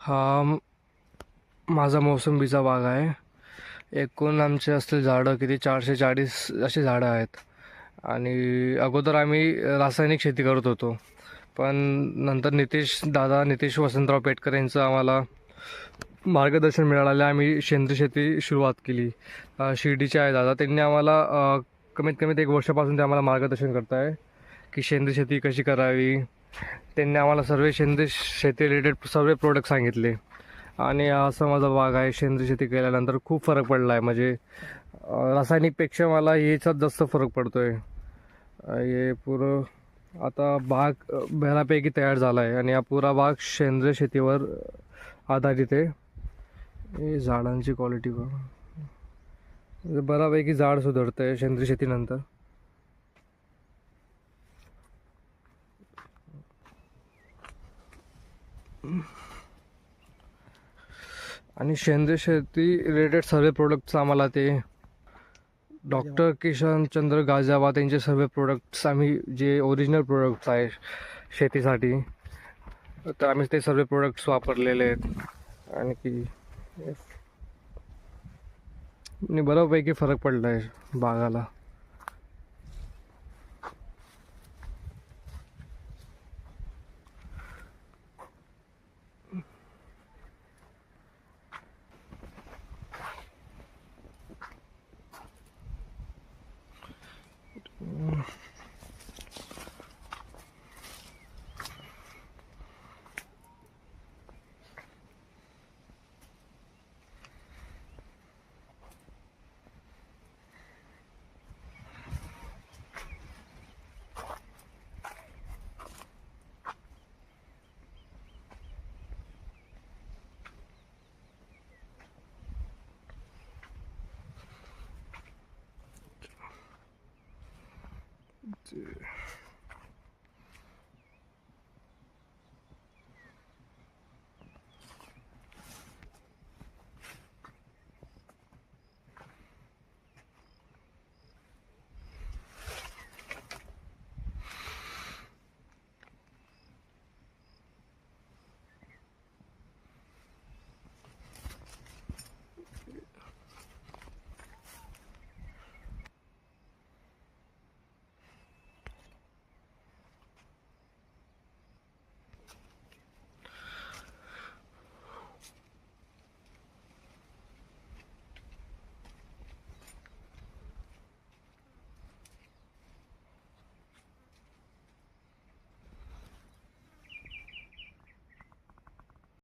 हा माझा मोसंबीचा बाग आहे. एकूण आमचे असतील झाडं किती 440 अशी झाडं आहेत. आणि अगोदर आम्ही रासायनिक शेती करत होतो, पण नंतर नितेश वसंतराव पेटकर यांचं आम्हाला मार्गदर्शन मिळालं. आम्ही सेंद्रिय शेती सुरुवात केली. शिर्डीचे आहे दादा, त्यांनी आम्हाला कमीत कमी 1 वर्षापासून ते आम्हाला मार्गदर्शन करत आहे की सेंद्रिय शेती कशी करावी. त्यांनी आम्हाला सर्व सेंद्रिय शेती रिलेटेड सर्व प्रोडक्ट सांगितले. आणि असा माझा बाग आहे. सेंद्रिय शेती केल्यानंतर खूप फरक पडला आहे. म्हणजे रासायनिकपेक्षा मला याच्यात जास्त फरक पडतो आहे. हे पुरं आता बाग बऱ्यापैकी तयार झाला आहे आणि हा पुरा बाग सेंद्रिय शेतीवर आधारित आहे. हे झाडांची क्वालिटी बघा, म्हणजे बऱ्यापैकी झाड सुधारतं आहे सेंद्रिय शेतीनंतर. आणि सेंद्रिय शेती रिलेटेड सर्व प्रोडक्ट्स आम्हाला ते डॉक्टर किशनचंद्र गाजावाद यांचे सर्व प्रोडक्ट्स आम्ही जे ओरिजिनल प्रोडक्ट्स आहे शेतीसाठी, तर आम्ही ते सर्व प्रोडक्ट्स वापरलेले आहेत. आणखी आणि बऱ्यापैकी फरक पडला आहे बागाला.